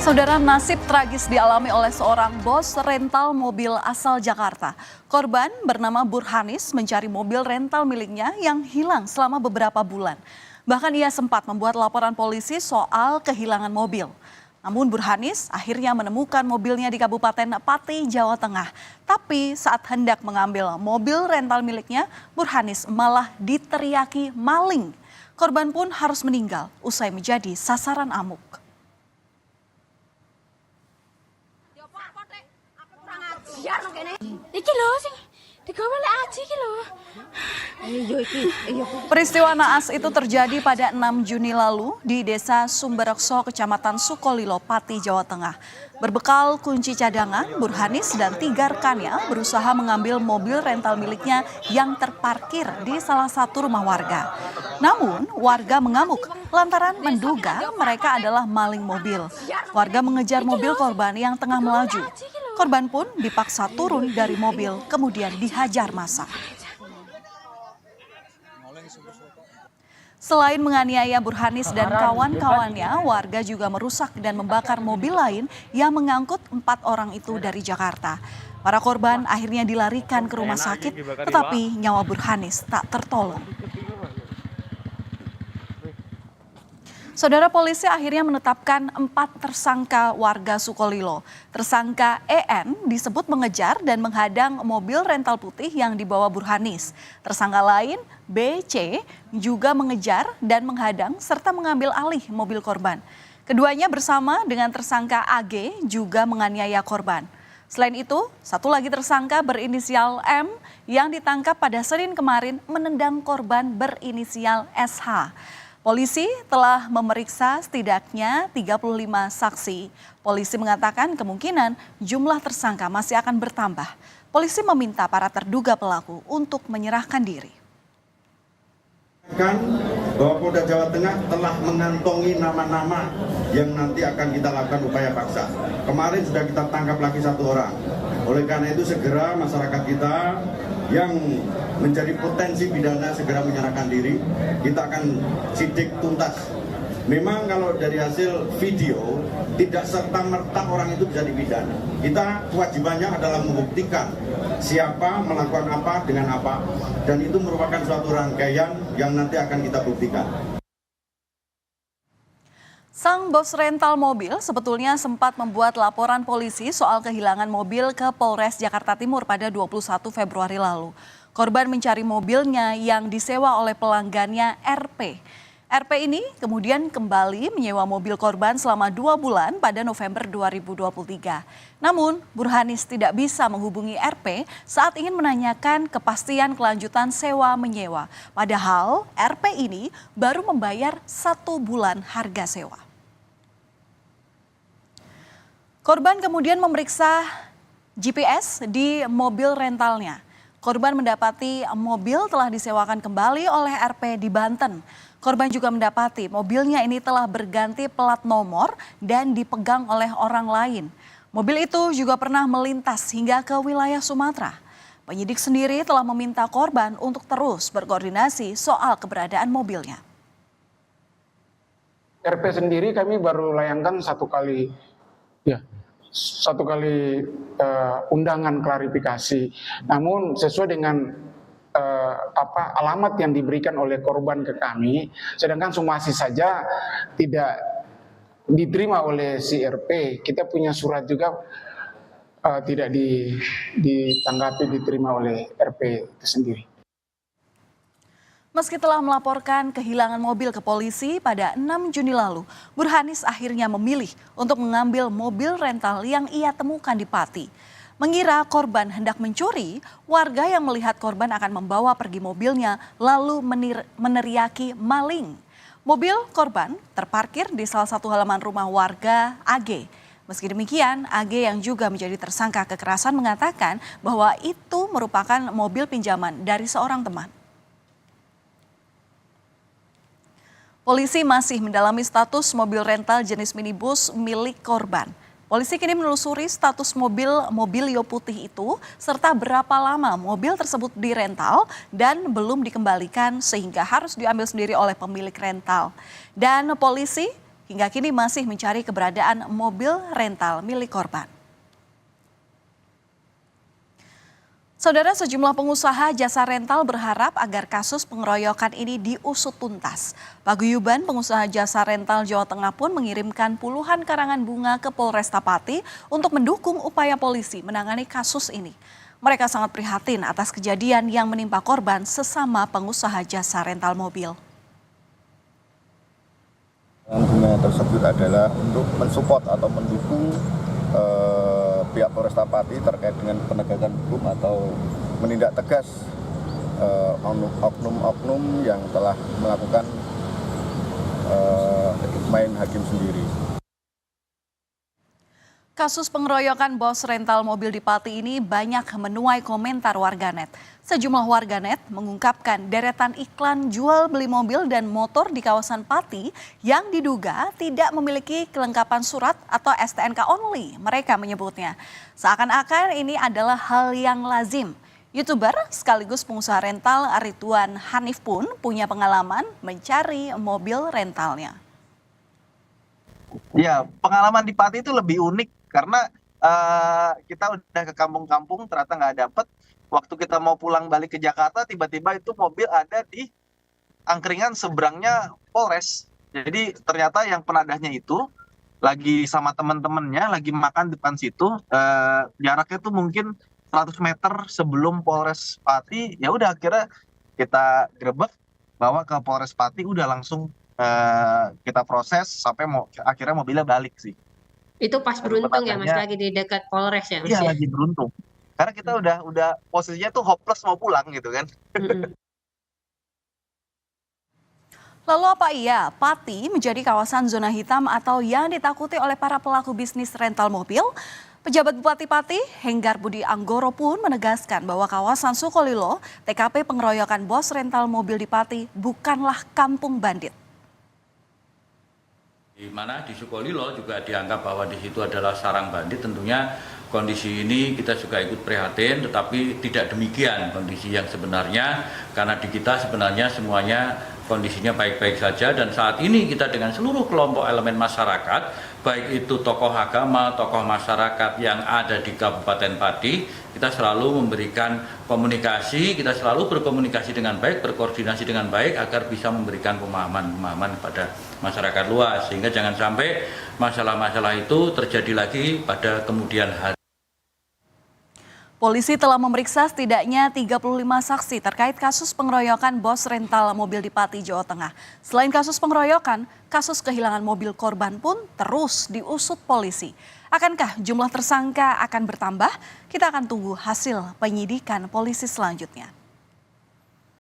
Saudara, nasib tragis dialami oleh seorang bos rental mobil asal Jakarta. Korban bernama Burhanis mencari mobil rental miliknya yang hilang selama beberapa bulan. Bahkan ia sempat membuat laporan polisi soal kehilangan mobil. Namun Burhanis akhirnya menemukan mobilnya di Kabupaten Pati, Jawa Tengah. Tapi saat hendak mengambil mobil rental miliknya, Burhanis malah diteriaki maling. Korban pun harus meninggal usai menjadi sasaran amuk. Iki lho sing digawe lek aji iki lho. Peristiwa naas itu terjadi pada 6 Juni lalu di Desa Sumberekso, Kecamatan Sukolilo, Pati, Jawa Tengah. Berbekal kunci cadangan, Burhanis dan 3 rekannya berusaha mengambil mobil rental miliknya yang terparkir di salah satu rumah warga. Namun, warga mengamuk lantaran menduga mereka adalah maling mobil. Warga mengejar mobil korban yang tengah melaju. Korban pun dipaksa turun dari mobil, kemudian dihajar massa. Selain menganiaya Burhanis dan kawan-kawannya, warga juga merusak dan membakar mobil lain yang mengangkut 4 orang itu dari Jakarta. Para korban akhirnya dilarikan ke rumah sakit, tetapi nyawa Burhanis tak tertolong. Saudara, polisi akhirnya menetapkan 4 tersangka warga Sukolilo. Tersangka EN disebut mengejar dan menghadang mobil rental putih yang dibawa Burhanis. Tersangka lain BC juga mengejar dan menghadang serta mengambil alih mobil korban. Keduanya bersama dengan tersangka AG juga menganiaya korban. Selain itu, satu lagi tersangka berinisial M yang ditangkap pada Senin kemarin menendang korban berinisial SH. Polisi telah memeriksa setidaknya 35 saksi. Polisi mengatakan kemungkinan jumlah tersangka masih akan bertambah. Polisi meminta para terduga pelaku untuk menyerahkan diri. Bahwa Polda Jawa Tengah telah mengantongi nama-nama yang nanti akan kita lakukan upaya paksa. Kemarin sudah kita tangkap lagi 1 orang. Oleh karena itu segera masyarakat kita yang menjadi potensi pidana segera menyerahkan diri. Kita akan sidik tuntas. Memang kalau dari hasil video tidak serta-merta orang itu bisa dipidana. Kita kewajibannya adalah membuktikan siapa melakukan apa dengan apa, dan itu merupakan suatu rangkaian yang nanti akan kita buktikan. Sang bos rental mobil sebetulnya sempat membuat laporan polisi soal kehilangan mobil ke Polres Jakarta Timur pada 21 Februari lalu. Korban mencari mobilnya yang disewa oleh pelanggannya RP. RP ini kemudian kembali menyewa mobil korban selama 2 bulan pada November 2023. Namun, Burhanis tidak bisa menghubungi RP saat ingin menanyakan kepastian kelanjutan sewa menyewa. Padahal RP ini baru membayar 1 bulan harga sewa. Korban kemudian memeriksa GPS di mobil rentalnya. Korban mendapati mobil telah disewakan kembali oleh RP di Banten. Korban juga mendapati mobilnya ini telah berganti plat nomor dan dipegang oleh orang lain. Mobil itu juga pernah melintas hingga ke wilayah Sumatera. Penyidik sendiri telah meminta korban untuk terus berkoordinasi soal keberadaan mobilnya. RP sendiri kami baru layangkan 1 kali, undangan klarifikasi. Namun sesuai dengan alamat yang diberikan oleh korban ke kami, sedangkan Sumasi saja tidak diterima oleh si RP. Kita punya surat juga tidak ditanggapi diterima oleh RP itu sendiri. Meski telah melaporkan kehilangan mobil ke polisi pada 6 Juni lalu, Burhanis akhirnya memilih untuk mengambil mobil rental yang ia temukan di Pati. Mengira korban hendak mencuri, warga yang melihat korban akan membawa pergi mobilnya lalu meneriaki maling. Mobil korban terparkir di salah satu halaman rumah warga AG. Meski demikian, AG yang juga menjadi tersangka kekerasan mengatakan bahwa itu merupakan mobil pinjaman dari seorang teman. Polisi masih mendalami status mobil rental jenis minibus milik korban. Polisi kini menelusuri status mobil Mobilio putih itu serta berapa lama mobil tersebut dirental dan belum dikembalikan sehingga harus diambil sendiri oleh pemilik rental. Dan polisi hingga kini masih mencari keberadaan mobil rental milik korban. Saudara, sejumlah pengusaha jasa rental berharap agar kasus pengeroyokan ini diusut tuntas. Paguyuban pengusaha jasa rental Jawa Tengah pun mengirimkan puluhan karangan bunga ke Polresta Pati untuk mendukung upaya polisi menangani kasus ini. Mereka sangat prihatin atas kejadian yang menimpa korban sesama pengusaha jasa rental mobil. Bunga tersebut adalah untuk mensupport atau mendukung pihak Polresta Pati terkait dengan penegakan hukum atau menindak tegas oknum-oknum yang telah melakukan main hakim sendiri. Kasus pengeroyokan bos rental mobil di Pati ini banyak menuai komentar warganet. Sejumlah warganet mengungkapkan deretan iklan jual beli mobil dan motor di kawasan Pati yang diduga tidak memiliki kelengkapan surat atau STNK only, mereka menyebutnya. Seakan-akan ini adalah hal yang lazim. YouTuber sekaligus pengusaha rental Ridwan Hanif pun punya pengalaman mencari mobil rentalnya. Ya, pengalaman di Pati itu lebih unik karena kita udah ke kampung-kampung ternyata nggak dapet. Waktu kita mau pulang balik ke Jakarta, tiba-tiba itu mobil ada di angkringan seberangnya Polres. Jadi ternyata yang penadahnya itu lagi sama teman-temannya lagi makan depan situ. Jaraknya tuh mungkin 100 meter sebelum Polres Pati. Ya udah akhirnya kita grebek, bawa ke Polres Pati, udah langsung kita proses sampai akhirnya mobilnya balik sih. Itu pas beruntung ya Mas, lagi di dekat Polres ya Mas? Iya, Ya? lagi beruntung. Karena kita udah posisinya tuh hopeless mau pulang gitu kan. Lalu apa iya Pati menjadi kawasan zona hitam atau yang ditakuti oleh para pelaku bisnis rental mobil? Pejabat Bupati Pati, Henggar Budi Anggoro pun menegaskan bahwa kawasan Sukolilo, TKP pengeroyokan bos rental mobil di Pati bukanlah kampung bandit. Di mana di Sukolilo juga dianggap bahwa di situ adalah sarang bandit. Tentunya kondisi ini kita juga ikut prihatin, tetapi tidak demikian kondisi yang sebenarnya, karena di kita sebenarnya semuanya kondisinya baik-baik saja. Dan saat ini kita dengan seluruh kelompok elemen masyarakat, baik itu tokoh agama, tokoh masyarakat yang ada di Kabupaten Pati, kita selalu memberikan komunikasi, kita selalu berkomunikasi dengan baik, berkoordinasi dengan baik agar bisa memberikan pemahaman kepada masyarakat luas, sehingga jangan sampai masalah-masalah itu terjadi lagi pada kemudian hari. Polisi telah memeriksa setidaknya 35 saksi terkait kasus pengeroyokan bos rental mobil di Pati, Jawa Tengah. Selain kasus pengeroyokan, kasus kehilangan mobil korban pun terus diusut polisi. Akankah jumlah tersangka akan bertambah? Kita akan tunggu hasil penyidikan polisi selanjutnya.